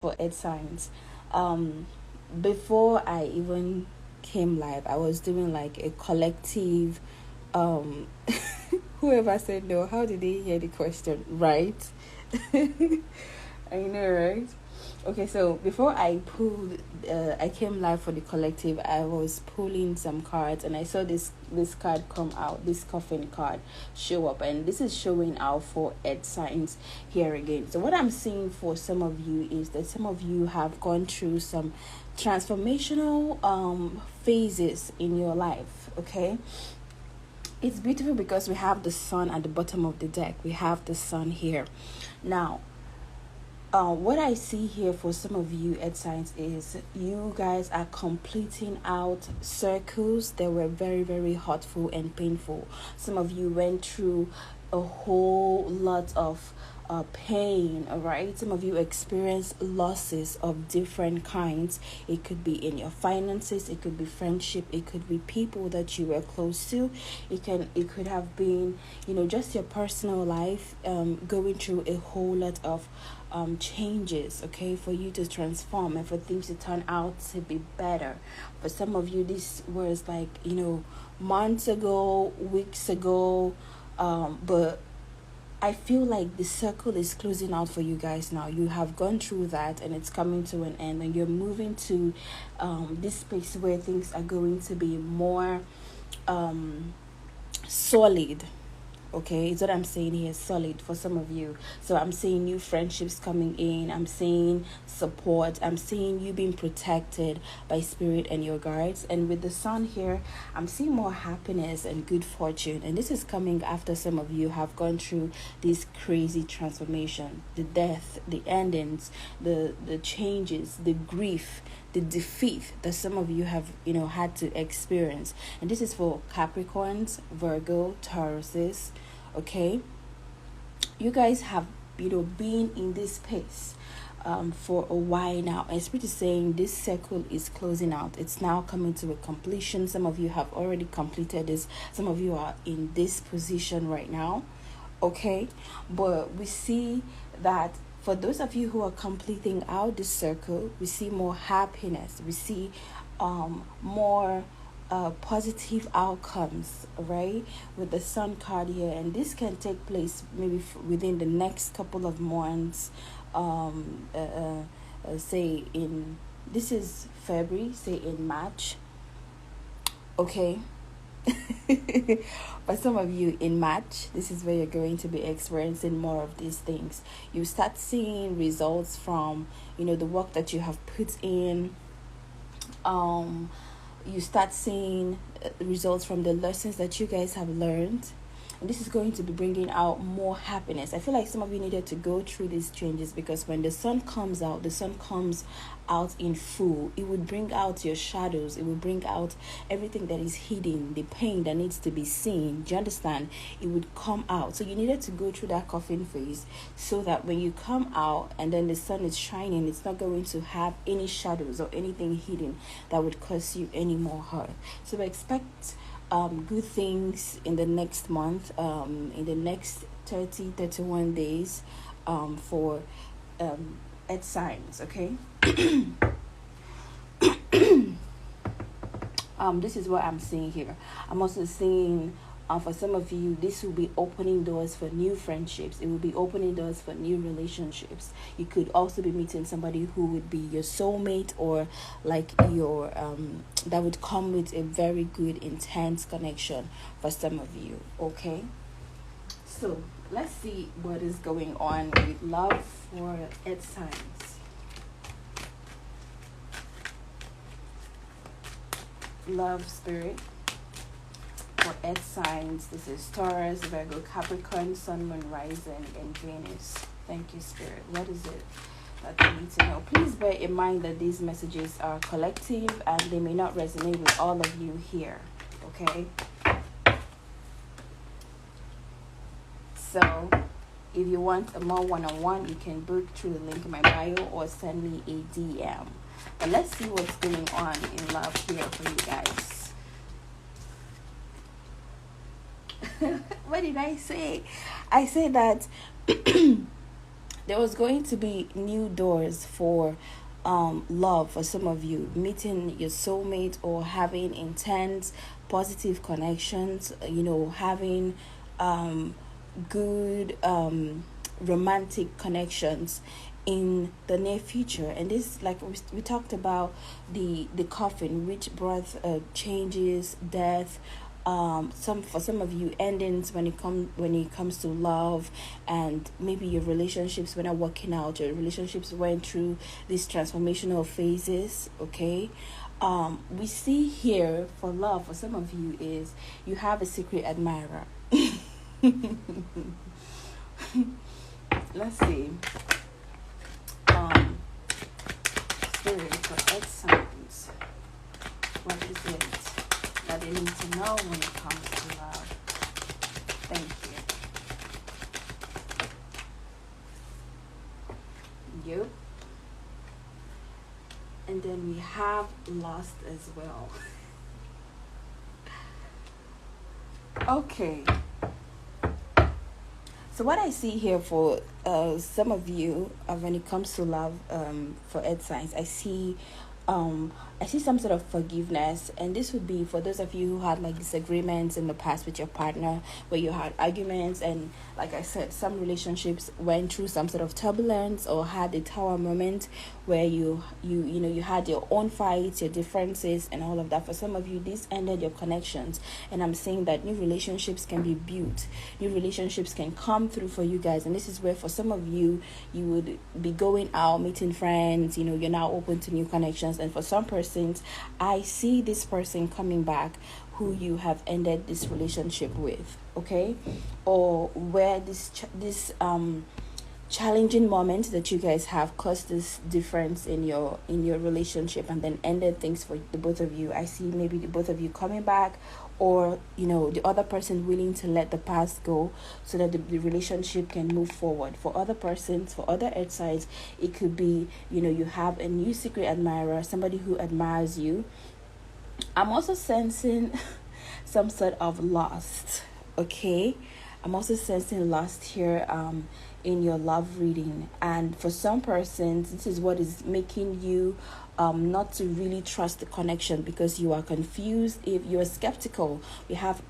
for Ed Science. Um, Before I even came live, I was doing like a collective. Um, Whoever said no, how did they hear the question? Right? I know, right? Okay, so before I came live for the collective. I was pulling some cards, and I saw this card come out. This coffin card show up, and this is showing out for Ed Science here again. So what I'm seeing for some of you is that some of you have gone through some transformational phases in your life. Okay, it's beautiful because we have the sun at the bottom of the deck. We have the sun here now. What I see here for some of you at science is you guys are completing out circles that were very, very hurtful and painful. Some of you went through a whole lot of pain, all right? Some of you experienced losses of different kinds. It could be in your finances, it could be friendship, it could be people that you were close to. It could have been, just your personal life, going through a whole lot of changes, okay, for you to transform and for things to turn out to be better. For some of you, this was like, months ago, weeks ago, but I feel like the circle is closing out for you guys now. You have gone through that and it's coming to an end, and you're moving to this space where things are going to be more solid. Okay, is what I'm saying here, solid for some of you. So I'm seeing new friendships coming in, I'm seeing support, I'm seeing you being protected by spirit and your guides. And with the sun here, I'm seeing more happiness and good fortune, and this is coming after some of you have gone through this crazy transformation, the death, the endings, the changes, the grief, the defeat that some of you have had to experience. And this is for Capricorns, Virgo, Tauruses. Okay, you guys have been in this space for a while now, and Spirit is saying this circle is closing out. It's now coming to a completion. Some of you have already completed this, some of you are in this position right now. Okay, but we see that for those of you who are completing out this circle, we see more happiness, we see more positive outcomes, right? With the sun card here, and this can take place maybe within the next couple of months. Say in this is February, say in March. Okay. For some of you in March, this is where you're going to be experiencing more of these things. You start seeing results from the work that you have put in. You start seeing results from the lessons that you guys have learned, and this is going to be bringing out more happiness. I feel like some of you needed to go through these changes, because when the sun comes out, the sun comes out in full. It would bring out your shadows, it will bring out everything that is hidden, the pain that needs to be seen. Do you understand? It would come out. So you needed to go through that coffin phase, so that when you come out and then the sun is shining, it's not going to have any shadows or anything hidden that would cause you any more hurt. So expect good things in the next month, in the next 31 days, for Ed Science. Okay. This is what I'm seeing here. I'm also seeing, for some of you, this will be opening doors for new friendships. It will be opening doors for new relationships. You could also be meeting somebody who would be your soulmate, or like your that would come with a very good, intense connection for some of you. Okay, so let's see what is going on with love for Ed Science. Love spirit for Ed Signs. This is Taurus, Virgo, Capricorn, Sun, Moon, Rising, and Venus. Thank you, Spirit. What is it that they need to know? Please bear in mind that these messages are collective and they may not resonate with all of you here. Okay? So, if you want a more one-on-one, you can book through the link in my bio or send me a DM. But let's see what's going on in love here for you guys. What did I say? I said that the there was going to be new doors for love for some of you, meeting your soulmate or having intense positive connections, having good romantic connections in the near future. And this, like we talked about, the coffin, which brought changes, death, some of you endings when it comes to love, and maybe your relationships were not working out, your relationships went through these transformational phases. Okay, we see here for love for some of you is you have a secret admirer. Let's see. Spirit for earth signs. What is it that they need to know when it comes to love? Thank you. Yep. And then we have lost as well. Okay. So what I see here for some of you when it comes to love, for earth signs, I see some sort of forgiveness, and this would be for those of you who had like disagreements in the past with your partner, where you had arguments, and like I said, some relationships went through some sort of turbulence or had a tower moment where you had your own fights, your differences, and all of that. For some of you, this ended your connections, and I'm saying that new relationships can be built, new relationships can come through for you guys. And this is where for some of you, you would be going out, meeting friends, you're now open to new connections. And for some persons, I see this person coming back who you have ended this relationship with, okay? Or where this challenging moment that you guys have caused this difference in your relationship and then ended things for the both of you. I see maybe the both of you coming back, or the other person willing to let the past go so that the relationship can move forward. For other persons, for other earth signs, it could be you have a new secret admirer, somebody who admires you. I'm also sensing some sort of lust. Okay, I'm also sensing lust here in your love reading. And for some persons, this is what is making you not to really trust the connection, because you are confused. If you are skeptical, we have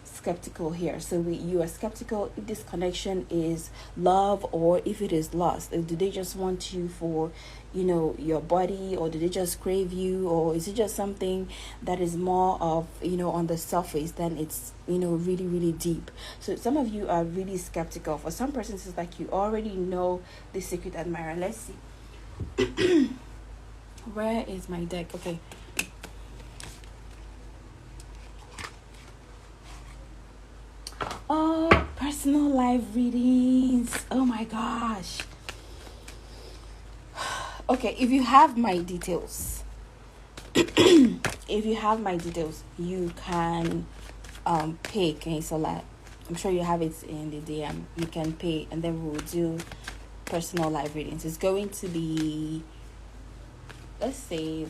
skeptical here. So you are skeptical if this connection is love or if it is lust. Do they just want you for your body, or do they just crave you, or is it just something that is more of on the surface than it's really, really deep? So some of you are really skeptical. For some persons, it's like you already know the secret admirer. Let's see. Where is my deck? Okay. Oh, personal life readings. Oh my gosh. Okay, if you have my details, you can pay Kaisola. I'm sure you have it in the DM. You can pay, and then we'll do personal life readings. It's going to be, let's say,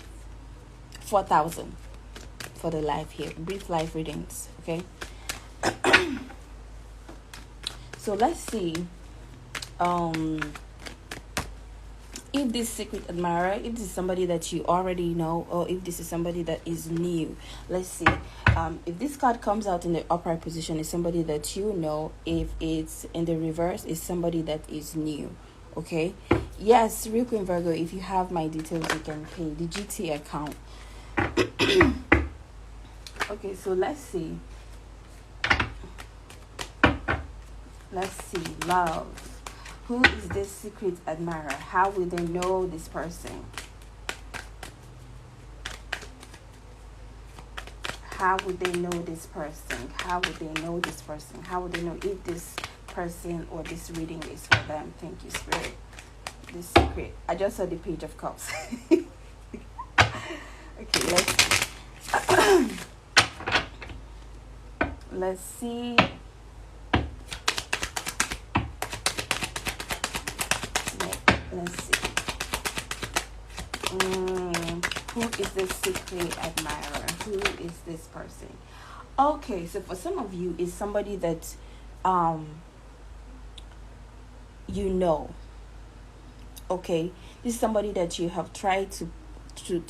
4,000 for the life here. Brief life readings, okay? So let's see. If this secret admirer, if this is somebody that you already know, or if this is somebody that is new. Let's see. If this card comes out in the upright position, it's somebody that you know. If it's in the reverse, it's somebody that is new. Okay? Yes, real Queen Virgo, if you have my details, you can pay the GT account. Okay, so let's see. Let's see. Love. Who is this secret admirer? How will they know this person? How would they know this person? How would they know this person? How would they know if this person or this reading is for them? Thank you, Spirit. This secret. I just saw the Page of Cups. Okay, let's see. Let's see. Who is this secret admirer? Who is this person? Okay, so for some of you, it's somebody that you know. Okay, this is somebody that you have tried to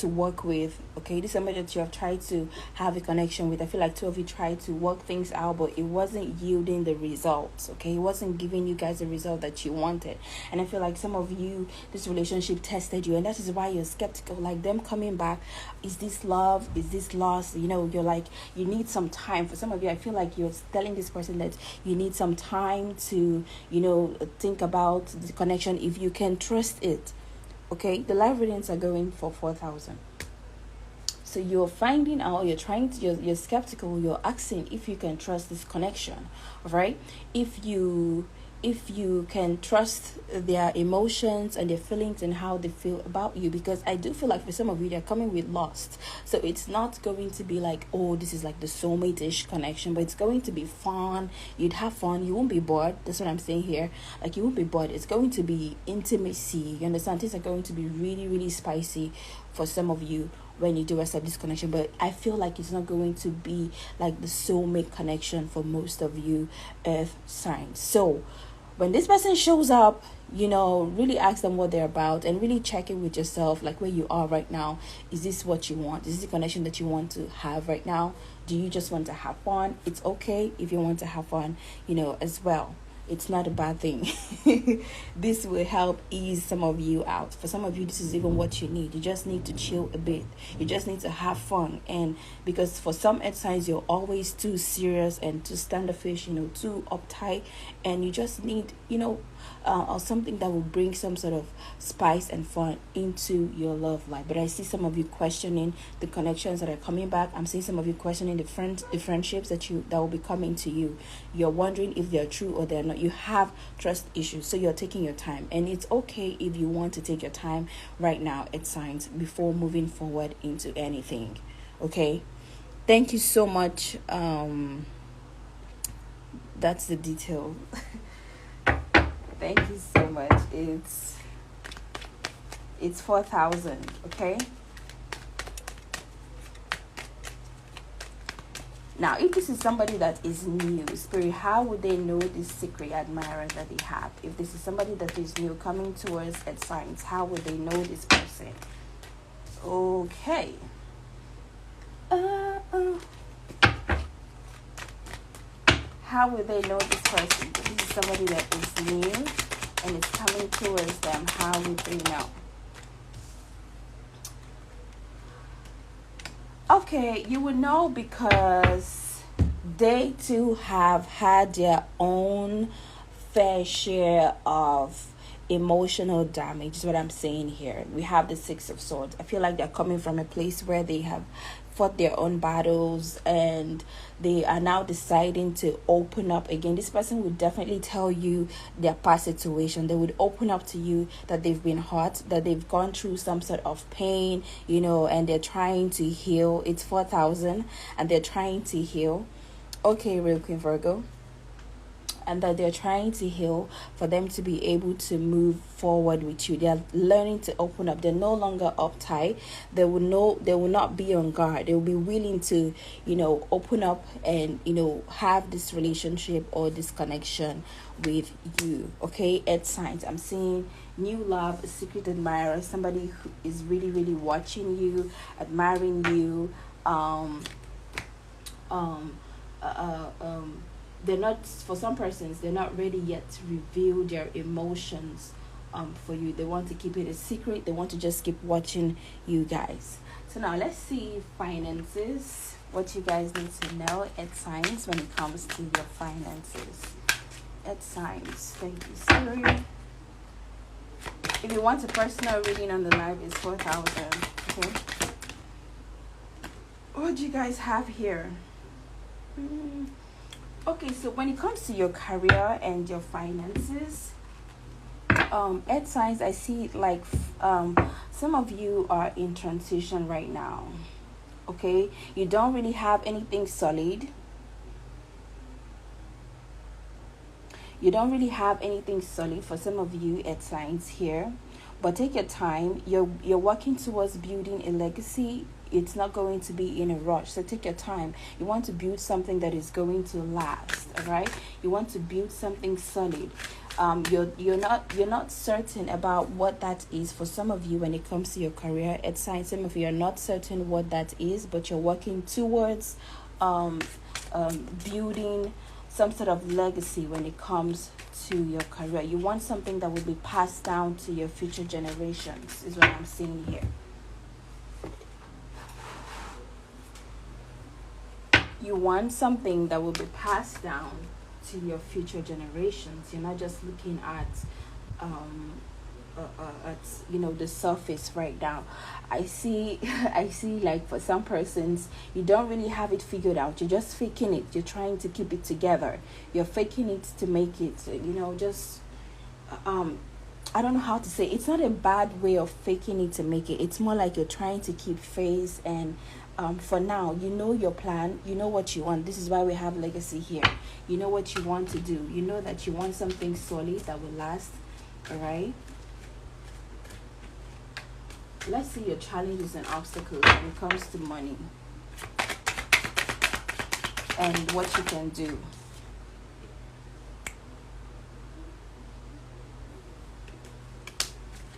work with. Okay, this is somebody that you have tried to have a connection with. I feel like two of you tried to work things out, but it wasn't yielding the results. Okay, it wasn't giving you guys the result that you wanted. And I feel like some of you, this relationship tested you, and that is why you're skeptical. Like them coming back, is this love, is this loss? You're like, you need some time. For some of you, I feel like you're telling this person that you need some time to think about the connection, if you can trust it. Okay, the live readings are going for 4,000. So you're finding out, you're skeptical, you're asking if you can trust this connection, right? If you can trust their emotions and their feelings and how they feel about you. Because I do feel like for some of you, they're coming with lust. So it's not going to be like, oh, this is like the soulmate-ish connection, but it's going to be fun. You'd have fun. You won't be bored. That's what I'm saying here. Like, you won't be bored. It's going to be intimacy. You understand? Things are going to be really, really spicy for some of you when you do accept this connection. But I feel like it's not going to be like the soulmate connection for most of you earth signs. So when this person shows up, really ask them what they're about, and really check in with yourself, like where you are right now. Is this what you want? Is this the connection that you want to have right now? Do you just want to have fun? It's okay if you want to have fun, as well. It's not a bad thing. This will help ease some of you out. For some of you, this is even what you need. You just need to chill a bit. You just need to have fun. And because for some earth signs, you're always too serious and too standoffish, too uptight. And you just need, or something that will bring some sort of spice and fun into your love life. But I see some of you questioning the connections that are coming back. I'm seeing some of you questioning the friendships that will be coming to you. You're wondering if they're true or they're not. You have trust issues, so you're taking your time, and it's okay if you want to take your time right now at signs before moving forward into anything. Okay, thank you so much. That's the detail. Thank you so much. It's 4,000. Okay. Now, if this is somebody that is new, Spirit, how would they know this secret admirer that they have? If this is somebody that is new coming towards at signs, how would they know this person? Okay. How would they know this person? If this is somebody that is new and it's coming towards them, how would they know? Okay, you would know because they too have had their own fair share of emotional damage, is what I'm saying here. We have the Six of Swords. I feel like they're coming from a place where they have fought their own battles and they are now deciding to open up again. This person would definitely tell you their past situation. They would open up to you that they've been hurt, that they've gone through some sort of pain, and they're trying to heal. It's 4,000 and they're trying to heal. Okay, real Queen Virgo. And that they're trying to heal for them to be able to move forward with you. They're learning to open up. They're no longer uptight. They will not be on guard. They will be willing to, open up and, have this relationship or this connection with you. Okay, Earth signs. I'm seeing new love, a secret admirer, somebody who is really, really watching you, admiring you. They're not, for some persons, they're not ready yet to reveal their emotions for you. They want to keep it a secret. They want to just keep watching you guys. So now let's see finances. What you guys need to know at signs when it comes to your finances. At signs. Thank you, Spirit. If you want a personal reading on the live, it's 4,000. Okay. What do you guys have here? Okay, so when it comes to your career and your finances, Earth signs, I see like some of you are in transition right now. Okay, you don't really have anything solid. You don't really have anything solid for some of you Earth signs here, but take your time. You're working towards building a legacy. It's not going to be in a rush, so take your time. You want to build something that is going to last, all right? You want to build something solid. You're not certain about what that is. For some of you, when it comes to your career, it's sign. Some of you are not certain what that is, but you're working towards um, building some sort of legacy when it comes to your career. You want something that will be passed down to your future generations, is what I'm seeing here. You want something that will be passed down to your future generations. You're not just looking um, at the surface right now. I see I see, like, for some persons, you don't really have it figured out. You're just faking it. You're trying to keep it together. You're faking it to make it. Just um I don't know how to say. It's not a bad way of faking it to make it. It's more like you're trying to keep face. And for now, you know your plan. You know what you want. This is why we have legacy here. You know what you want to do. You know that you want something solid that will last. All right. Let's see your challenges and obstacles when it comes to money and what you can do.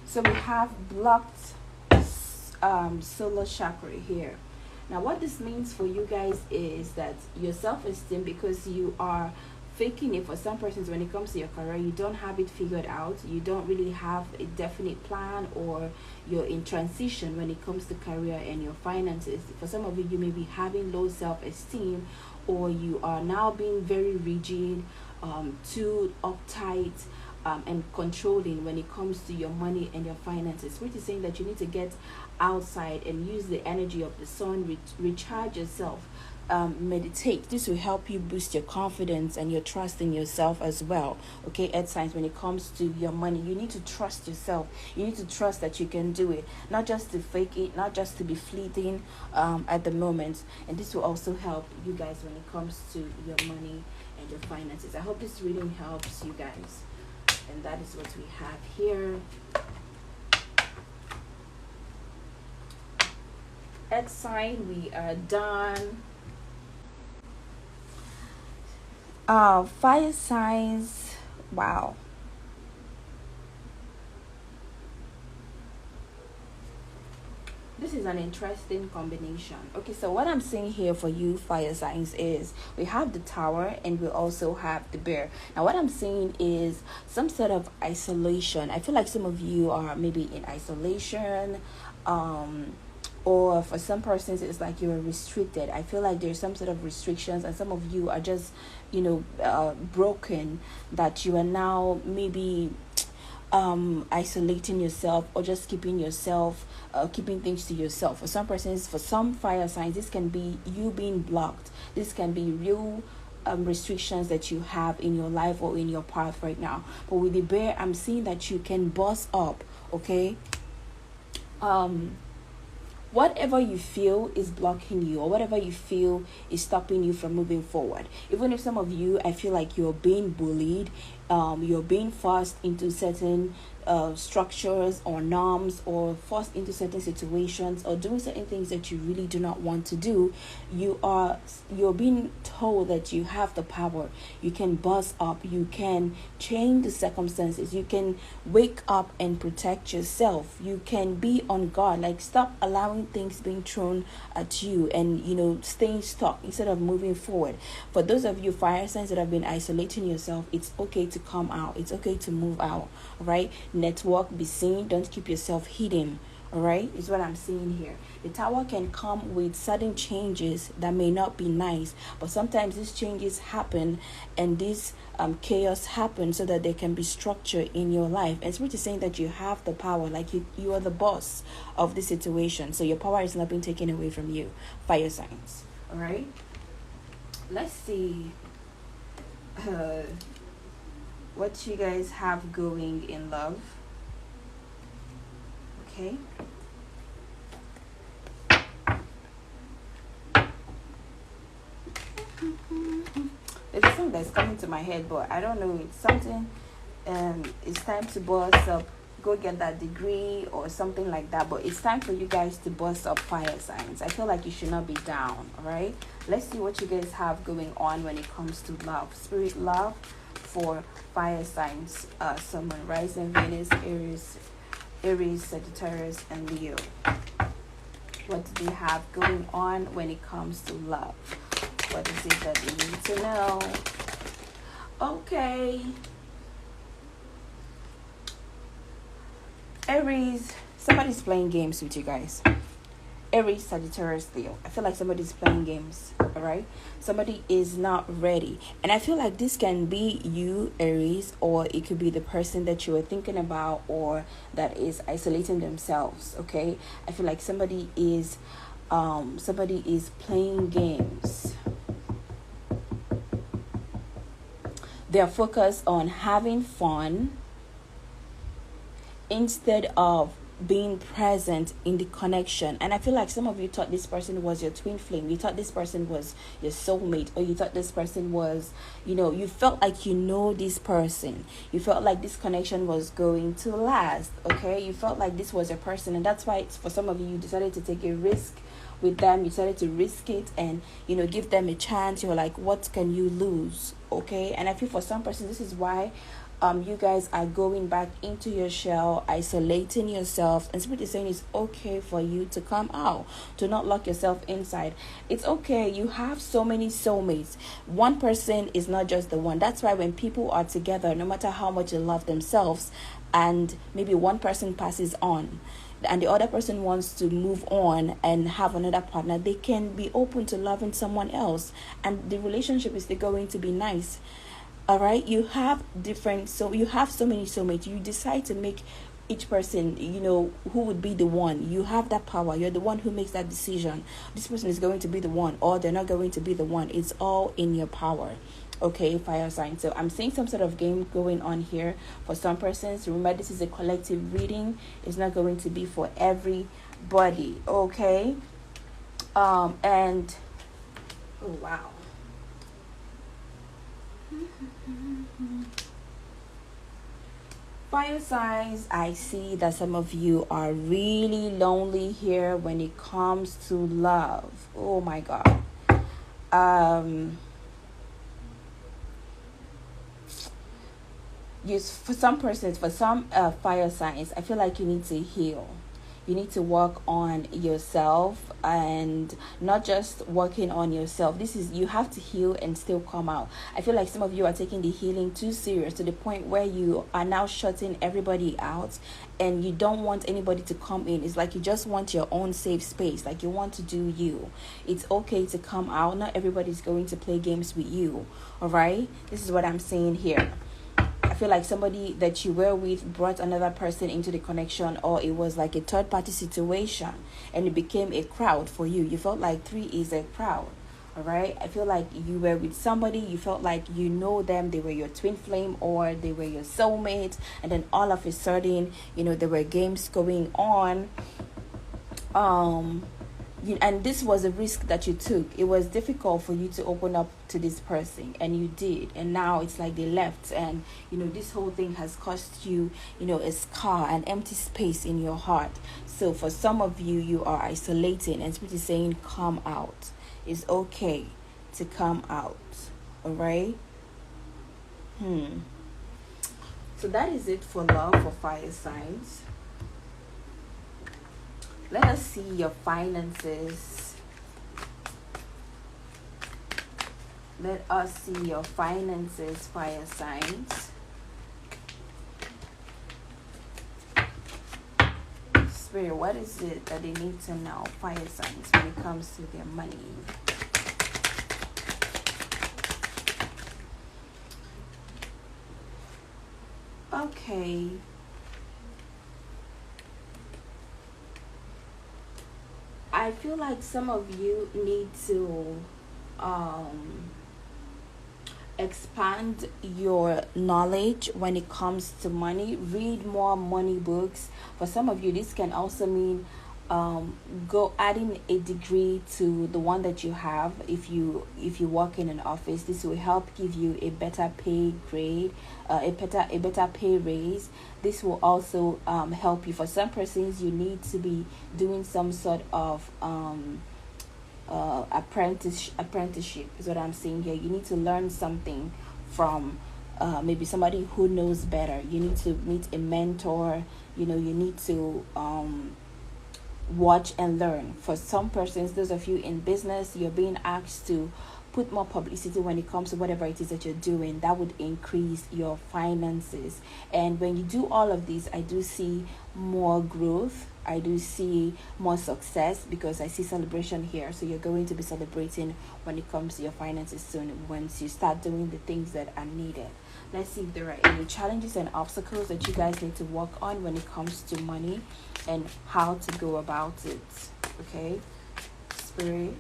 So we have blocked solar chakra here. Now, what this means for you guys is that your self-esteem, because you are faking it. For some persons, when it comes to your career, you don't have it figured out. You don't really have a definite plan, or you're in transition when it comes to career and your finances. For some of you, you may be having low self-esteem, or you are now being very rigid, too uptight, and controlling when it comes to your money and your finances, which is saying that you need to get outside and use the energy of the sun, recharge yourself, meditate. This will help you boost your confidence and your trust in yourself as well. Okay, earth signs, when it comes to your money, you need to trust yourself. You need to trust that you can do it, not just to fake it, not just to be fleeting at the moment. And this will also help you guys when it comes to your money and your finances. I hope this reading helps you guys. And that is what we have here. Earth sign, we are done. Fire signs, wow. This is an interesting combination. Okay, so what I'm seeing here for you fire signs is we have the Tower and we also have the Bear. Now what I'm seeing is some sort of isolation. I feel like some of you are maybe in isolation, or for some persons it's like you're restricted. I feel like there's some sort of restrictions, and some of you are just broken, that you are now maybe isolating yourself, or just keeping yourself, keeping things to yourself. For some persons, for some fire signs, this can be you being blocked. This can be real restrictions that you have in your life or in your path right now. But with the Bear, I'm seeing that you can boss up. Okay, whatever you feel is blocking you, or whatever you feel is stopping you from moving forward. Even if some of you, I feel like you're being bullied, you're being forced into certain structures or norms, or forced into certain situations, or doing certain things that you really do not want to do. You're being told that you have the power. You can buzz up, you can change the circumstances, you can wake up and protect yourself, you can be on guard. Like, stop allowing things being thrown at you and staying stuck instead of moving forward. For those of you fire signs that have been isolating yourself, it's okay to come out. It's okay to move out. All right, network, be seen, don't keep yourself hidden. All right, is what I'm seeing here. The Tower can come with sudden changes that may not be nice, but sometimes these changes happen, and this chaos happens so that there can be structure in your life. And Spirit is saying that you have the power, like you are the boss of the situation, so your power is not being taken away from you. Fire signs. All right, let's see what you guys have going in love. Okay. There's a song that's coming to my head, but I don't know. It's something. It's time to boss up. Go get that degree or something like that. But it's time for you guys to boss up, fire signs. I feel like you should not be down. All right. Let's see what you guys have going on when it comes to love. Spirit, love for fire signs, someone rising Venus, Aries, Sagittarius, and Leo. What do they have going on when it comes to love? What is it that they need to know? Okay. Aries, somebody's playing games with you guys. Aries, Sagittarius, Leo. I feel like somebody's playing games, all right? Somebody is not ready. And I feel like this can be you, Aries, or it could be the person that you are thinking about or that is isolating themselves, okay? I feel like somebody is playing games. They're focused on having fun instead of being present in the connection. And I feel like some of you thought this person was your twin flame. You thought this person was your soulmate, or you thought this person was, you felt like this person. You felt like this connection was going to last, okay? You felt like this was a person, and that's why for some of you, you decided to take a risk with them. You decided to risk it and give them a chance. You're like, what can you lose? Okay? And I feel for some person, this is why you guys are going back into your shell, isolating yourself, and Spirit is saying it's okay for you to come out, to not lock yourself inside. It's okay. You have so many soulmates. One person is not just the one. That's why when people are together, no matter how much they love themselves, and maybe one person passes on and the other person wants to move on and have another partner, they can be open to loving someone else, and the relationship is still going to be nice. All right, you have you have so many soulmates. You decide to make each person, who would be the one. You have that power. You're the one who makes that decision. This person is going to be the one, or they're not going to be the one. It's all in your power. Okay, fire sign. So I'm seeing some sort of game going on here for some persons. Remember, this is a collective reading. It's not going to be for everybody. Okay. And oh wow. Fire signs, I see that some of you are really lonely here when it comes to love. Oh my God. For some persons, for some fire signs, I feel like you need to heal. You need to work on yourself, and not just working on yourself. You have to heal and still come out. I feel like some of you are taking the healing too serious, to the point where you are now shutting everybody out and you don't want anybody to come in. It's like you just want your own safe space. Like you want to do you. It's okay to come out. Not everybody's going to play games with you. All right? This is what I'm saying here. I feel like somebody that you were with brought another person into the connection, or it was like a third party situation and it became a crowd for you. You felt like 3 is a crowd. All right. I feel like you were with somebody, you felt like them, they were your twin flame or they were your soulmate, and then all of a sudden, there were games going on. And this was a risk that you took. It was difficult for you to open up to this person, and you did. And now it's like they left, and this whole thing has cost you, a scar, an empty space in your heart. So for some of you, you are isolating, and Spirit is saying, come out. It's okay to come out. All right. So that is it for love for fire signs. Let us see your finances. Let us see your finances, fire signs. Spirit, what is it that they need to know, fire signs, when it comes to their money? Okay. I feel like some of you need to expand your knowledge when it comes to money. Read more money books. For some of you, this can also mean go adding a degree to the one that you have. If you work in an office, this will help give you a better pay grade, a better pay raise. This will also help you. For some persons, you need to be doing some sort of apprenticeship is what I'm saying here. You need to learn something from maybe somebody who knows better. You need to meet a mentor. You know, you need to watch and learn. For some persons, those of you in business, you're being asked to put more publicity when it comes to whatever it is that you're doing. That would increase your finances. And when you do all of these, I do see more growth. I do see more success, because I see celebration here. So you're going to be celebrating when it comes to your finances soon, once you start doing the things that are needed. Let's see if there are any challenges and obstacles that you guys need to work on when it comes to money, and how to go about it. Okay, Spirit,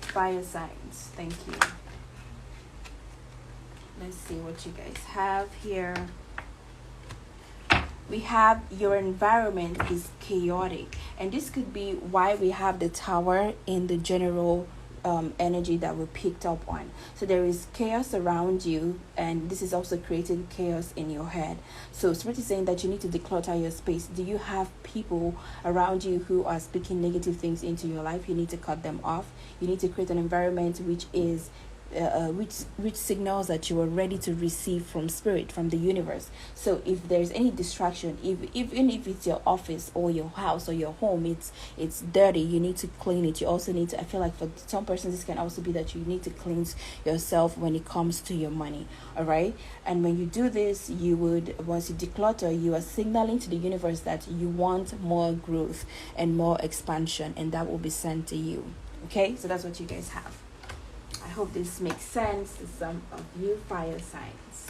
fire signs, thank you. Let's see what you guys have here. We have your environment is chaotic, and this could be why we have the Tower in the general energy that we picked up on. So there is chaos around you, and this is also creating chaos in your head. So Spirit is saying that you need to declutter your space. Do you have people around you who are speaking negative things into your life? You need to cut them off. You need to create an environment which is which signals that you are ready to receive from Spirit, from the universe. So if there's any distraction, even if it's your office or your house or your home, it's dirty, you need to clean it. You also need to, I feel like for some persons this can also be that you need to cleanse yourself when it comes to your money. All right, and when you do this, you would, once you declutter, you are signaling to the universe that you want more growth and more expansion, and that will be sent to you. Okay, so that's what you guys have. I hope this makes sense to some of you fire signs.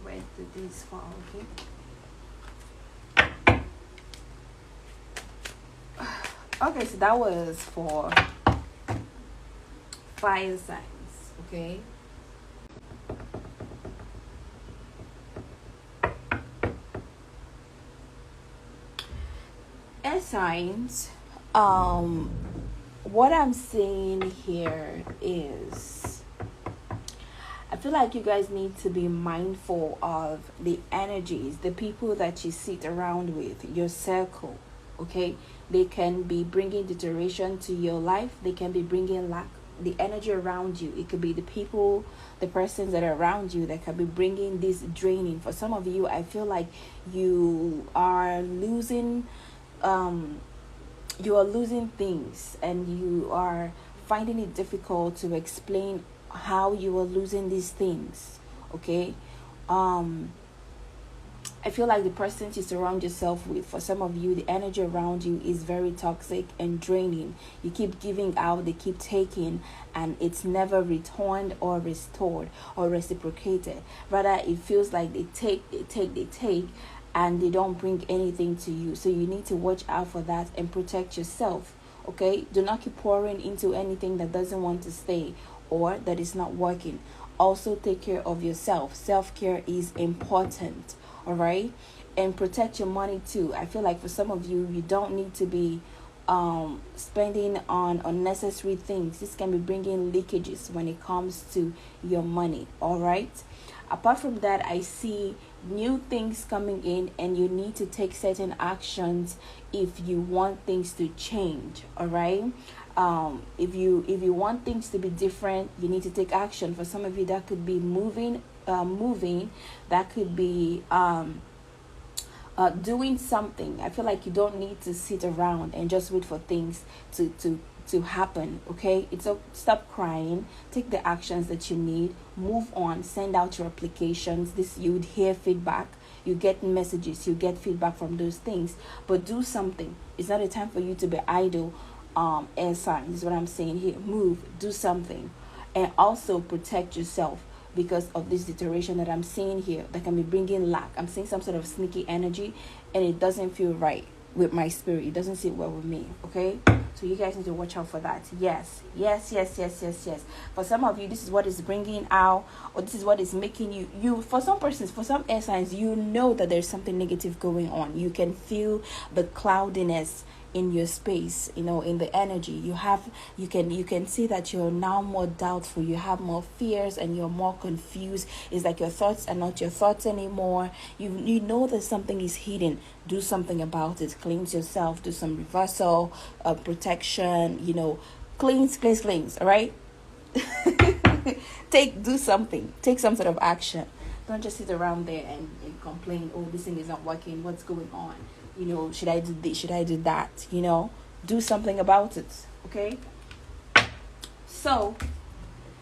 Where did this fall? Okay. Okay, so that was for fire signs. Okay. Air signs, what I'm seeing here is, I feel like you guys need to be mindful of the energies, the people that you sit around with, your circle. Okay, they can be bringing deterioration to your life. They can be bringing lack. The energy around you, it could be the people, the persons that are around you that can be bringing this draining. For some of you, I feel like you are losing things, and you are finding it difficult to explain how you are losing these things. Okay, I feel like the persons you surround yourself with, for some of you, the energy around you is very toxic and draining. You keep giving out, they keep taking, and it's never returned or restored or reciprocated. Rather, it feels like they take, and they don't bring anything to you. So you need to watch out for that and protect yourself. Okay, do not keep pouring into anything that doesn't want to stay or that is not working. Also take care of yourself. Self-care is important. All right, and protect your money too. I feel like for some of you, you don't need to be spending on unnecessary things. This can be bringing leakages when it comes to your money. All right, apart from that, I see new things coming in, and you need to take certain actions if you want things to change. All right, if you want things to be different, you need to take action. For some of you, that could be moving, that could be doing something. I feel like you don't need to sit around and just wait for things to happen. Okay, stop crying, take the actions that you need, move on, send out your applications. This, you would hear feedback, you get messages, you get feedback from those things, but do something. It's not a time for you to be idle. Air sign is what I'm saying here. Move, do something, and also protect yourself, because of this deterioration that I'm seeing here that can be bringing lack. I'm seeing some sort of sneaky energy, and it doesn't feel right with my spirit. It doesn't sit well with me. Okay, so you guys need to watch out for that. Yes. For some of you, this is what is bringing out, or this is what is making you for some persons, for some air signs, you know that there's something negative going on. You can feel the cloudiness in your space, in the energy you can see that you're now more doubtful, you have more fears, and you're more confused. It's like your thoughts are not your thoughts anymore. You know that something is hidden. Do something about it. Cleanse yourself, do some reversal, protection, cleanse, all right. Do something, take some sort of action. Don't just sit around there and complain, oh, this thing is not working, what's going on, should I do this, should I do that, do something about it. Okay, so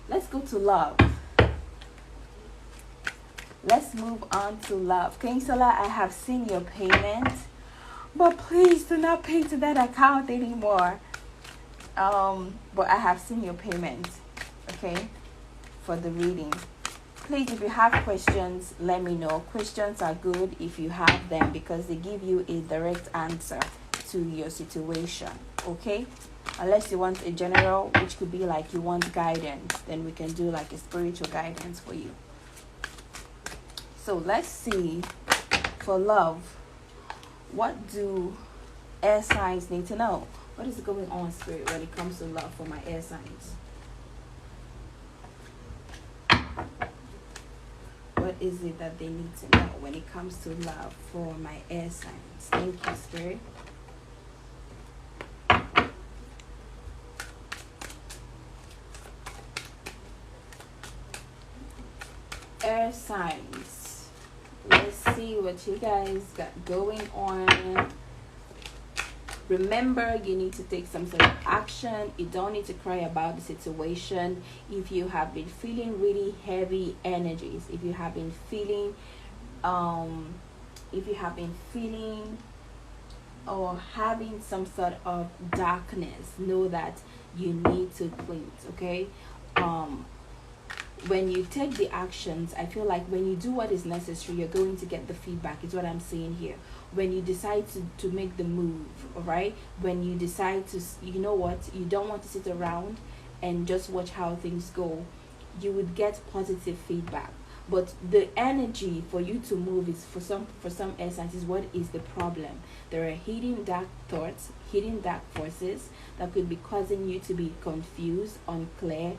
let's go to love. Let's move on to love. King Solar, I have seen your payment, but please do not pay to that account anymore. But I have seen your payment, okay, for the reading. Please, if you have questions, let me know. Questions are good if you have them because they give you a direct answer to your situation, okay? Unless you want a general, which could be like you want guidance, then we can do like a spiritual guidance for you. So let's see, for love, what do air signs need to know? What is going on, Spirit, when it comes to love for my air signs? What is it that they need to know when it comes to love for my air signs? Thank you, Spirit. Air signs. Let's see what you guys got going on. Remember, you need to take some sort of action. You don't need to cry about the situation. If you have been feeling really heavy energies, if you have been feeling or having some sort of darkness, know that you need to cleanse, okay? When you take the actions, I feel like when you do what is necessary, you're going to get the feedback, is what I'm saying here. When you decide to make the move, all right? When you decide to, you know what, you don't want to sit around and just watch how things go, you would get positive feedback. But the energy for you to move is, for some air signs, is what is the problem. There are hidden dark thoughts, hidden dark forces that could be causing you to be confused, unclear,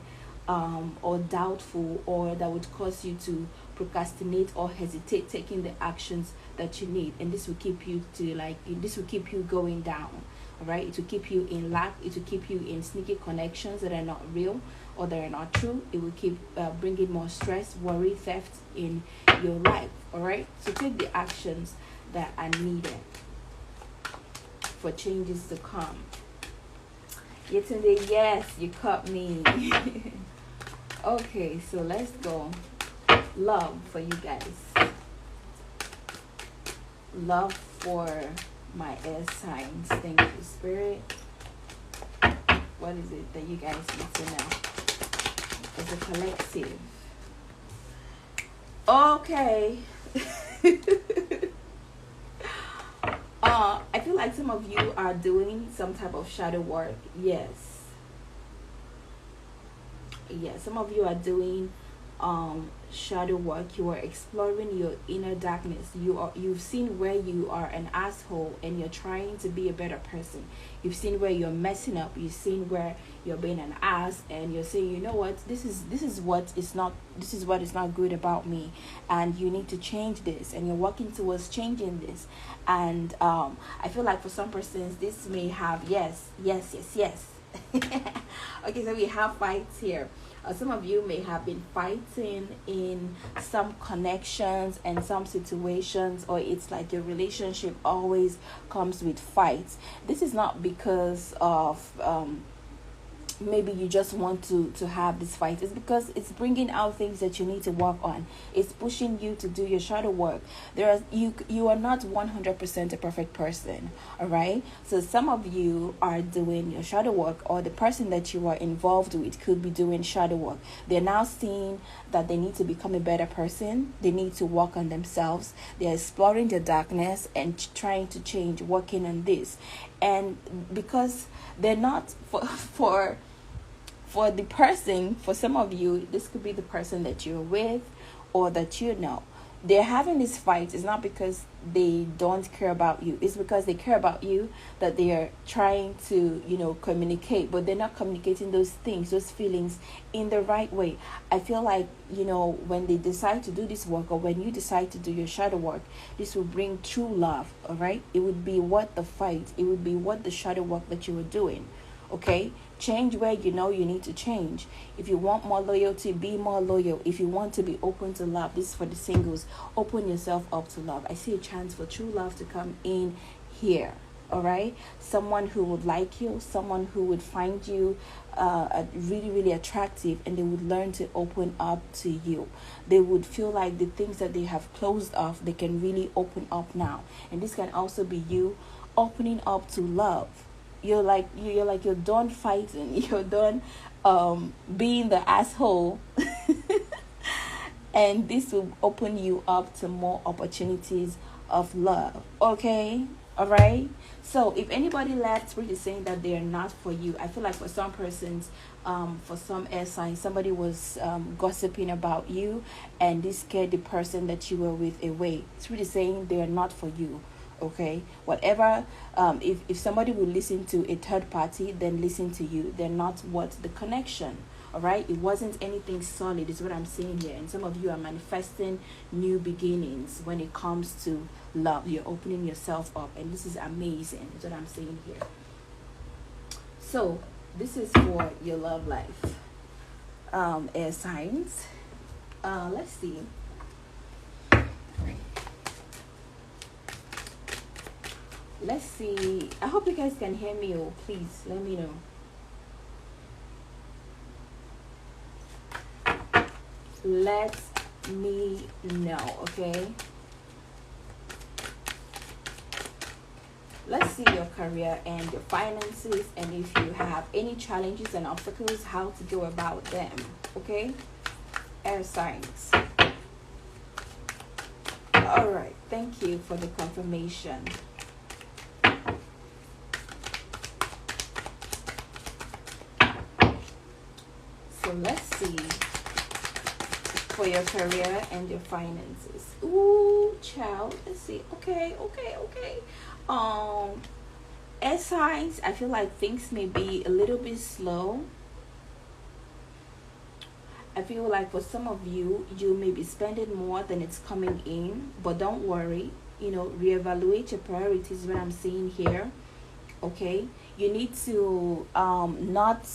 or doubtful, or that would cause you to procrastinate or hesitate taking the actions that you need, and this will keep you going down. All right, it will keep you in lack, it will keep you in sneaky connections that are not real or that are not true. It will keep bringing more stress, worry, theft in your life. All right, so take the actions that are needed for changes to come. Yetunde, yes, you caught me. Okay, so let's go. Love for you guys. Love for my air signs. Thank you, Spirit. What is it that you guys need to know as a collective? Okay. I feel like some of you are doing some type of shadow work. Yes, some of you are doing shadow work. You are exploring your inner darkness. You've seen where you are an asshole and you're trying to be a better person. You've seen where you're messing up. You've seen where you're being an ass, and you're saying, you know what, this is what is not good about me, and you need to change this, and you're working towards changing this. And I feel like for some persons this may have yes. Okay, so we have fights here. Some of you may have been fighting in some connections and some situations, or it's like your relationship always comes with fights. This is not because of maybe you just want to have this fight. It's because it's bringing out things that you need to work on. It's pushing you to do your shadow work. You are not 100% a perfect person, all right? So some of you are doing your shadow work, or the person that you are involved with could be doing shadow work. They're now seeing that they need to become a better person. They need to work on themselves. They're exploring their darkness and trying to change, working on this. And because they're not for the person, for some of you, this could be the person that you're with or that you know. they're having this fight is not because they don't care about you. It's because they care about you, that they are trying to, communicate, but they're not communicating those things, those feelings in the right way. I feel like, when they decide to do this work, or when you decide to do your shadow work, this will bring true love, all right? It would be what the fight, it would be what the shadow work that you were doing, okay? Change where you know you need to change. If you want more loyalty, be more loyal. If you want to be open to love, this is for the singles, open yourself up to love. I see a chance for true love to come in here, all right? Someone who would like you, someone who would find you really, really attractive, and they would learn to open up to you. They would feel like the things that they have closed off, they can really open up now. And this can also be you opening up to love. You're done fighting, you're done being the asshole. And this will open you up to more opportunities of love, okay? All right. So if anybody left really saying that they are not for you, I feel like for some persons, for some air signs, somebody was gossiping about you, and this scared the person that you were with away. It's really saying they are not for you. Okay, whatever, if somebody will listen to a third party, then listen to you. They're not what the connection. All right, it wasn't anything solid, is what I'm saying here. And some of you are manifesting new beginnings when it comes to love. You're opening yourself up, and this is amazing, is what I'm saying here. So this is for your love life, air signs. Let's see. Let's see. I hope you guys can hear me. Oh, please let me know. Let me know, okay? Let's see your career and your finances, and if you have any challenges and obstacles, how to go about them, okay? Air signs. All right. Thank you for the confirmation. So let's see for your career and your finances. Ooh, child. Let's see. Okay. Air signs, I feel like things may be a little bit slow. I feel like for some of you, you may be spending more than it's coming in, but don't worry. Reevaluate your priorities, what I'm saying here. Okay, you need to not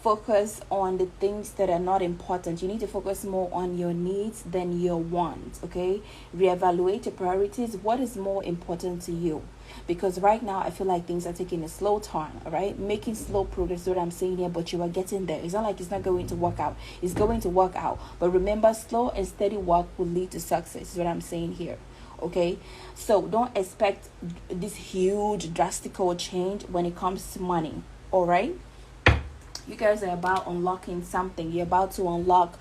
focus on the things that are not important. You need to focus more on your needs than your wants. Okay, reevaluate your priorities. What is more important to you? Because right now I feel like things are taking a slow turn. All right, making slow progress is what I'm saying here, but you are getting there. It's not like it's not going to work out. It's going to work out, but remember, slow and steady work will lead to success is what I'm saying here. Okay, so don't expect this huge drastical change when it comes to money. All right, you guys are about unlocking something. You're about to unlock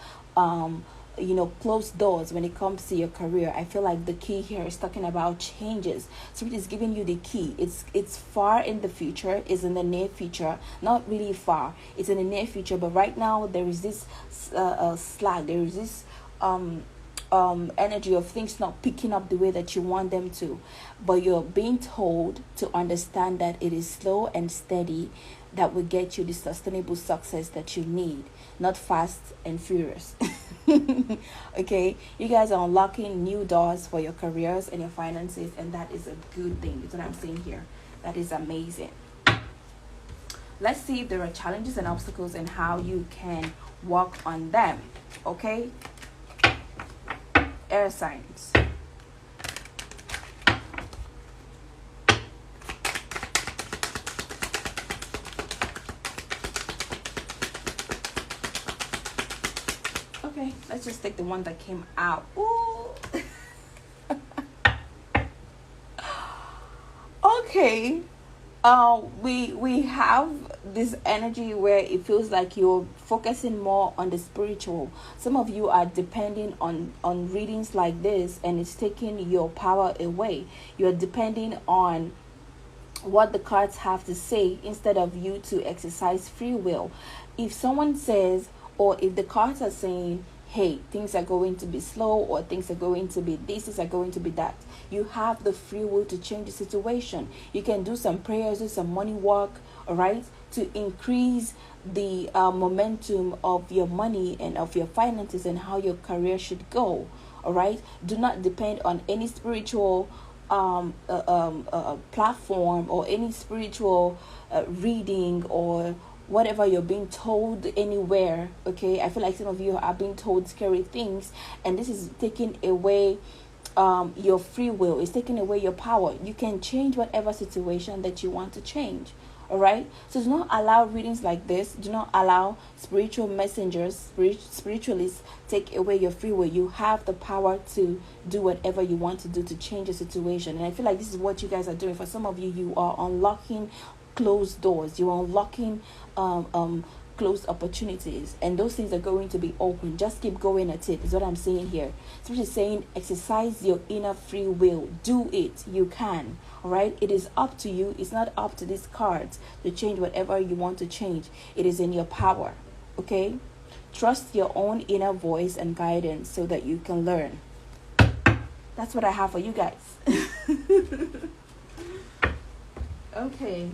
closed doors when it comes to your career. I feel like the key here is talking about changes. So it is giving you the key. It's far in the future, is in the near future, not really far. It's in the near future, but right now there is this slack. There is this energy of things not picking up the way that you want them to, but you're being told to understand that it is slow and steady that will get you the sustainable success that you need, not fast and furious. Okay, you guys are unlocking new doors for your careers and your finances, and that is a good thing. That's what I'm saying here. That is amazing. Let's see if there are challenges and obstacles and how you can work on them. Okay, air signs. Okay, let's just take the one that came out. Ooh. Okay. We have this energy where it feels like you're focusing more on the spiritual. Some of you are depending on readings like this, and it's taking your power away. You're depending on what the cards have to say instead of you to exercise free will. If someone says, or if the cards are saying hey, things are going to be slow, or things are going to be this, things are going to be that. You have the free will to change the situation. You can do some prayers, do some money work, all right, to increase the momentum of your money and of your finances and how your career should go. All right, do not depend on any spiritual platform, or any spiritual reading, or whatever you're being told anywhere. Okay, I feel like some of you are being told scary things, and this is taking away your free will. It's taking away your power. You can change whatever situation that you want to change. All right, so do not allow readings like this, do not allow spiritual messengers, spiritualists take away your free will. You have the power to do whatever you want to do to change the situation. And I feel like this is what you guys are doing. For some of you, you are unlocking closed doors, you're unlocking closed opportunities, and those things are going to be open. Just keep going at it, is what I'm saying here. So she's saying, exercise your inner free will. Do it. You can. All right, it is up to you. It's not up to these cards to change whatever you want to change. It is in your power. Okay, trust your own inner voice and guidance so that you can learn. That's what I have for you guys. Okay,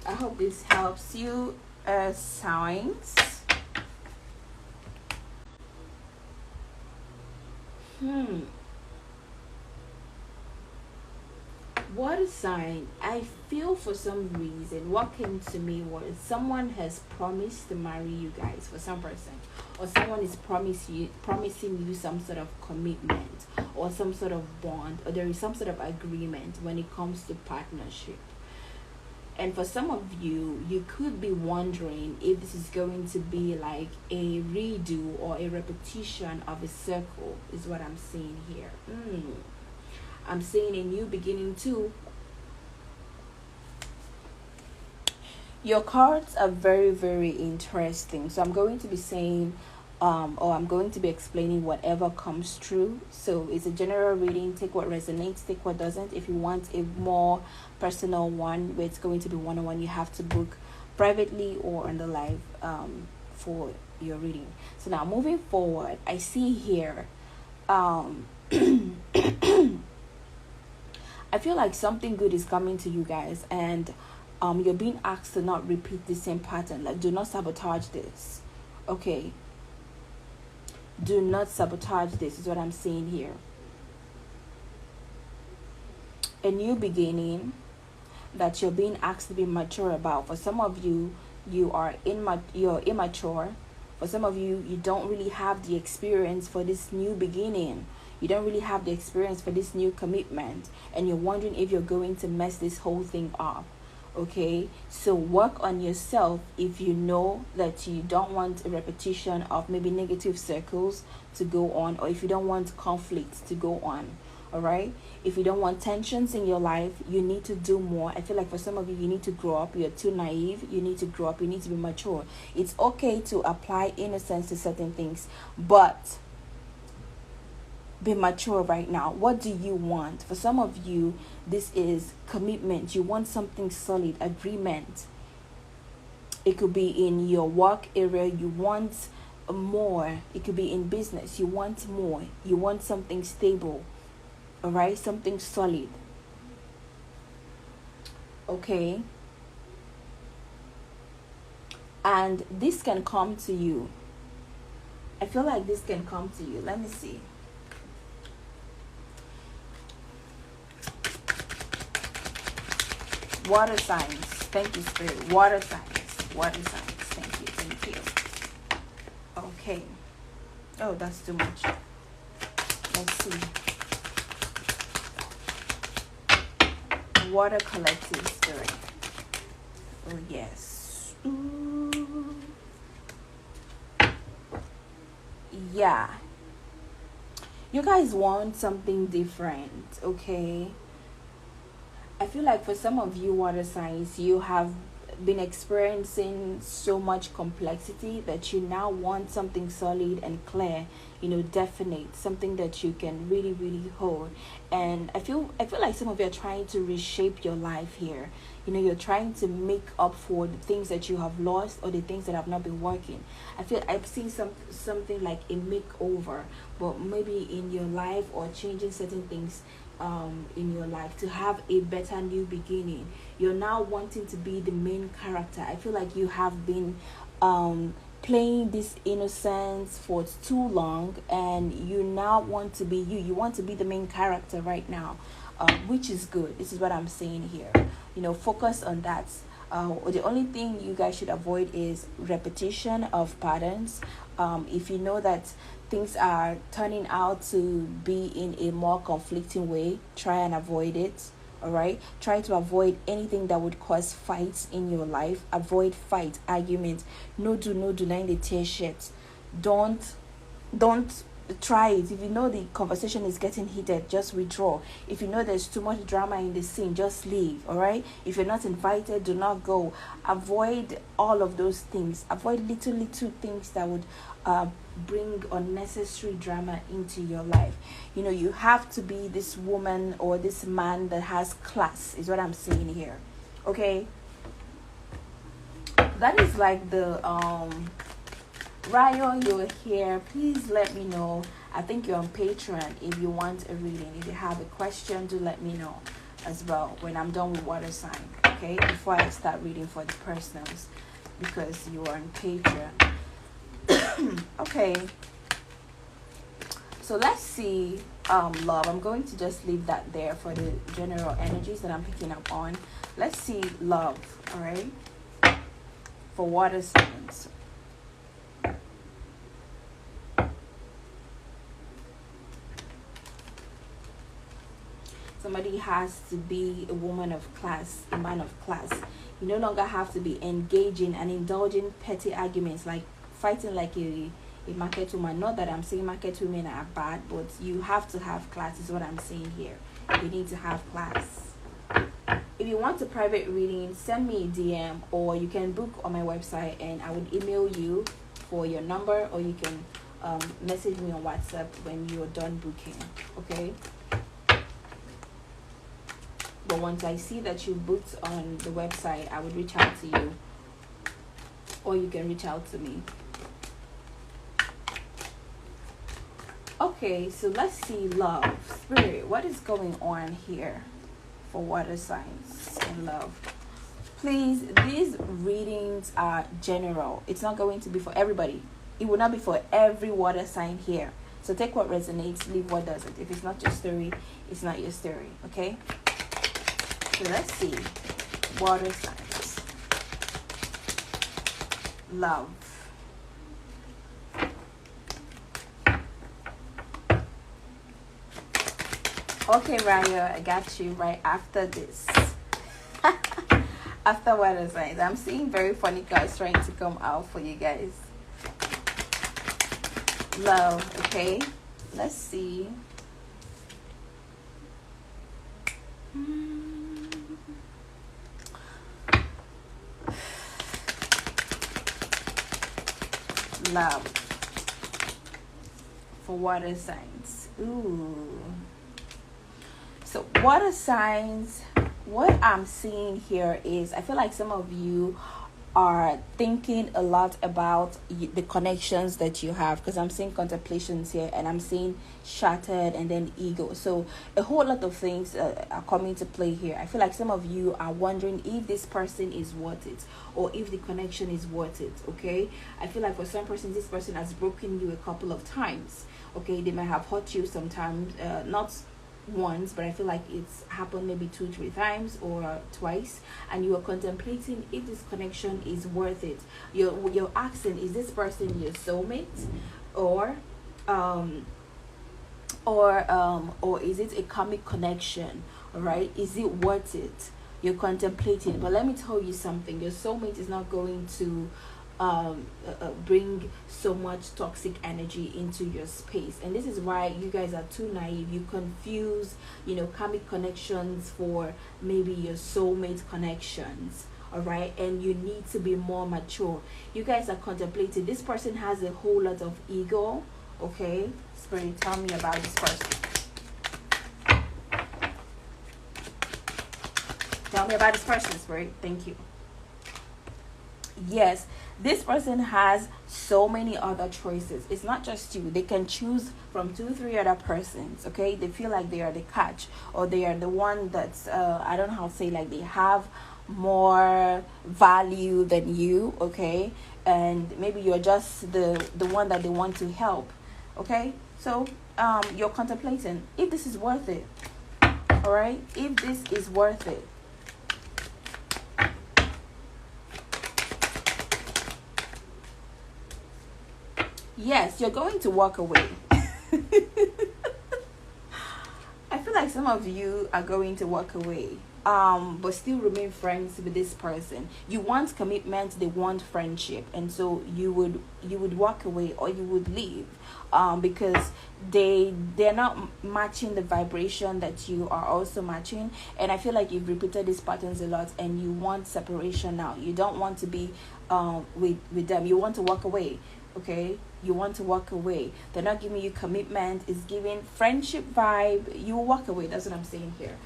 I hope this helps you, signs. Water sign, I feel for some reason what came to me was someone has promised to marry you guys, for some person, or someone is promising you some sort of commitment, or some sort of bond, or there is some sort of agreement when it comes to partnership. And for some of you, you could be wondering if this is going to be like a redo or a repetition of a circle, is what I'm seeing here. I'm seeing a new beginning too. Your cards are very, very interesting. So I'm going to be saying, or I'm going to be explaining whatever comes true. So it's a general reading. Take what resonates, take what doesn't. If you want a more personal one where it's going to be one-on-one, you have to book privately or on the live for your reading. So now moving forward, I see here I feel like something good is coming to you guys, and you're being asked to not repeat the same pattern. Like, do not sabotage this. Okay, do not sabotage this, is what I'm saying here. A new beginning that you're being asked to be mature about. For some of you, you're immature. For some of you, you don't really have the experience for this new beginning. You don't really have the experience for this new commitment, and you're wondering if you're going to mess this whole thing up. Okay, so work on yourself if you know that you don't want a repetition of maybe negative circles to go on, or if you don't want conflicts to go on. All right, if you don't want tensions in your life, you need to do more. I feel like for some of you, you need to grow up. You're too naive. You need to grow up. You need to be mature. It's okay to apply innocence to certain things, but be mature right now. What do you want? For some of you, this is commitment. You want something solid, agreement. It could be in your work area. You want more. It could be in business. You want more. You want something stable. All right, something solid. Okay, and this can come to you. I feel like this can come to you. Let me see. Water signs. Thank you, Spirit. Water signs. Water signs. Thank you. Thank you. Okay. Oh, that's too much. Let's see. Water collective spirit. Oh, yes. Ooh. Yeah. You guys want something different, okay? I feel like for some of you water signs, you have been experiencing so much complexity that you now want something solid and clear, definite, something that you can really, really hold. And I feel like some of you are trying to reshape your life here. You're trying to make up for the things that you have lost or the things that have not been working. I feel I've seen something like a makeover, but maybe in your life, or changing certain things in your life to have a better new beginning. You're now wanting to be the main character. I feel like you have been playing this innocence for too long, and you now want to be you. You want to be the main character right now, which is good. This is what I'm saying here. Focus on that. The only thing you guys should avoid is repetition of patterns. If you know that things are turning out to be in a more conflicting way, try and avoid it. All right, try to avoid anything that would cause fights in your life. Avoid fight, arguments. No do not the tear shit. Don't try it. If you know the conversation is getting heated, just withdraw. If you know there's too much drama in the scene, just leave. All right, if you're not invited, do not go. Avoid all of those things. Avoid little things that would bring unnecessary drama into your life. You have to be this woman or this man that has class, is what I'm saying here. Okay, that is like the Ryo, you're here. Please let me know. I think you're on Patreon. If you want a reading, if you have a question, do let me know as well when I'm done with water sign. Okay, before I start reading for the personals, because you are on Patreon. Okay, so let's see love. I'm going to just leave that there for the general energies that I'm picking up on. Let's see love. All right, for water signs. Somebody has to be a woman of class, a man of class. You no longer have to be engaging and indulging petty arguments, like fighting like a market woman. Not that I'm saying market women are bad, but you have to have class, is what I'm saying here. You need to have class. If you want a private reading, send me a DM, or you can book on my website and I would email you for your number, or you can message me on WhatsApp when you're done booking. Okay, but once I see that you booked on the website, I would reach out to you, or you can reach out to me. Okay, so let's see love. Spirit, what is going on here for water signs and love? Please, these readings are general. It's not going to be for everybody. It will not be for every water sign here. So take what resonates, leave what doesn't. If it's not your story, it's not your story. Okay? So let's see. Water signs. Love. Okay, Raya, I got you right after this. After water signs. I'm seeing very funny cards trying to come out for you guys. Love, okay? Let's see. Love for water signs. Ooh. So water signs, what I'm seeing here is, I feel like some of you are thinking a lot about the connections that you have, because I'm seeing contemplations here, and I'm seeing shattered and then ego. So a whole lot of things are coming to play here. I feel like some of you are wondering if this person is worth it, or if the connection is worth it. Okay, I feel like for some person, this person has broken you a couple of times. Okay, they might have hurt you sometimes, not once, but I feel like it's happened maybe 2-3 times or twice, and you are contemplating if this connection is worth it. You're asking, is this person your soulmate, or is it a karmic connection? All right, is it worth it? You're contemplating. But let me tell you something, your soulmate is not going to bring so much toxic energy into your space, and this is why you guys are too naive. You confuse karmic connections for maybe your soulmate connections. all right, and you need to be more mature. You guys are contemplating. This person has a whole lot of ego. Okay, Spirit, tell me about this person. Tell me about this person, Spirit. Thank you. Yes, this person has so many other choices. It's not just you. They can choose from 2 3 other persons. Okay, they feel like they are the catch, or they are the one that's I don't know how to say, like they have more value than you. Okay, and maybe you're just the one that they want to help. Okay, so you're contemplating if this is worth it. All right, if this is worth it. Yes, you're going to walk away. I feel like some of you are going to walk away, but still remain friends with this person. You want commitment, they want friendship, and so you would walk away, or you would leave, because they're not matching the vibration that you are also matching. And I feel like you've repeated these patterns a lot, and you want separation now. You don't want to be with them. You want to walk away. Okay, you want to walk away. They're not giving you commitment. It's giving friendship vibe. You walk away. That's what I'm saying here.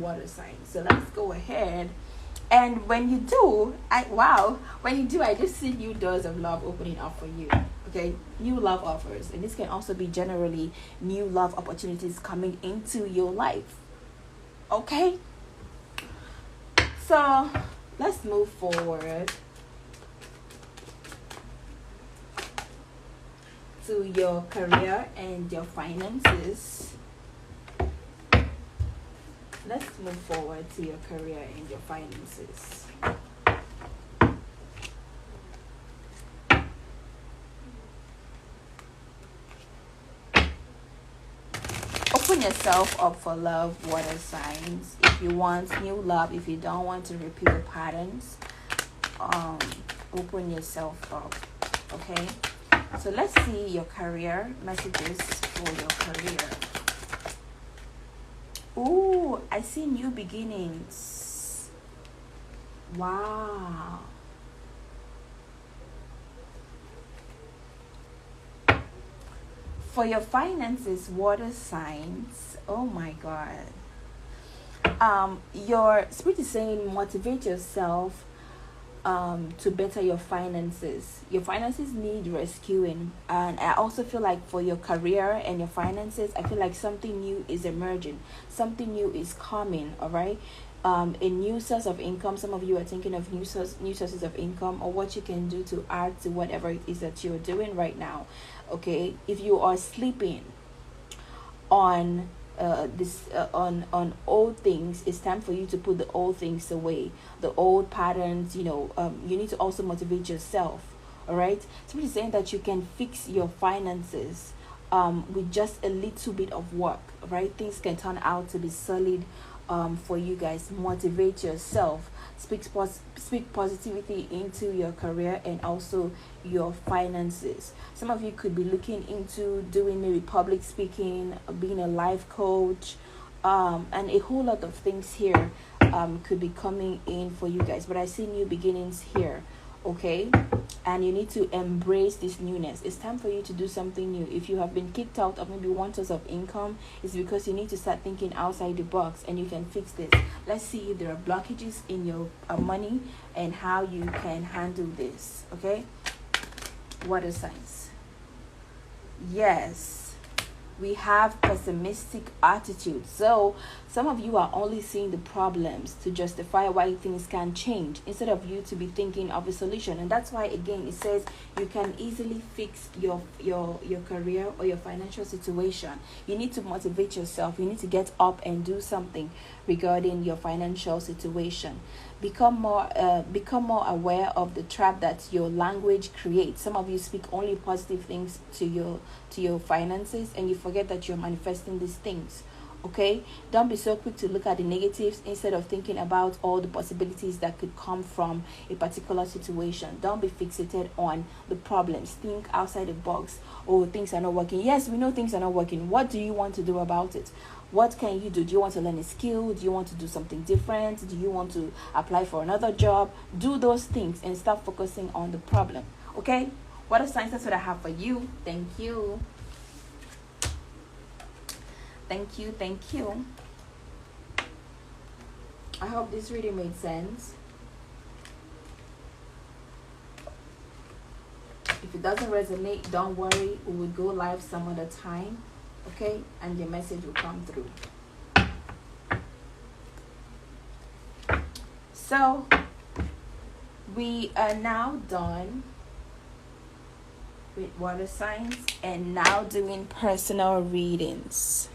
Water sign. So let's go ahead. And when you do, when you do, I just see new doors of love opening up for you. Okay, new love offers, and this can also be generally new love opportunities coming into your life. Okay, so let's move forward to your career and your finances. Let's move forward to your career and your finances. Open yourself up for love, water signs. If you want new love, if you don't want to repeat the patterns, open yourself up. Okay, so let's see your career messages for your career. Ooh, I see new beginnings. Wow. For your finances, water signs. Oh my God. Your spirit is saying motivate yourself to better your finances. Your finances need rescuing. And I also feel like for your career and your finances, I feel like something new is emerging. Something new is coming, all right? A new source of income. Some of you are thinking of new sources of income, or what you can do to add to whatever it is that you're doing right now. Okay, if you are sleeping on on old things, it's time for you to put the old things away, the old patterns. You need to also motivate yourself. All right, so we're saying that you can fix your finances with just a little bit of work. Right, things can turn out to be solid for you guys. Motivate yourself. Speak positivity into your career and also your finances. Some of you could be looking into doing maybe public speaking, being a life coach, and a whole lot of things here could be coming in for you guys. But I see new beginnings here. Okay, and you need to embrace this newness. It's time for you to do something new. If you have been kicked out of maybe one source of income, it's because you need to start thinking outside the box, and you can fix this. Let's see if there are blockages in your money and how you can handle this. Okay, water signs. Yes, we have pessimistic attitude. So some of you are only seeing the problems to justify why things can change, instead of you to be thinking of a solution. And that's why, again, it says you can easily fix your career or your financial situation. You need to motivate yourself. You need to get up and do something regarding your financial situation. Become more aware of the trap that your language creates. Some of you speak only positive things to your finances, and you forget that you're manifesting these things. Okay, don't be so quick to look at the negatives instead of thinking about all the possibilities that could come from a particular situation. Don't be fixated on the problems. Think outside the box. Oh, things are not working. Yes, we know things are not working. What do you want to do about it? What can you do? Do you want to learn a skill? Do you want to do something different? Do you want to apply for another job? Do those things and stop focusing on the problem. Okay? What are signs? That's what I have for you. Thank you. Thank you. Thank you. I hope this really made sense. If it doesn't resonate, don't worry. We will go live some other time. Okay? And the message will come through. So, we are now done with water signs and now doing personal readings.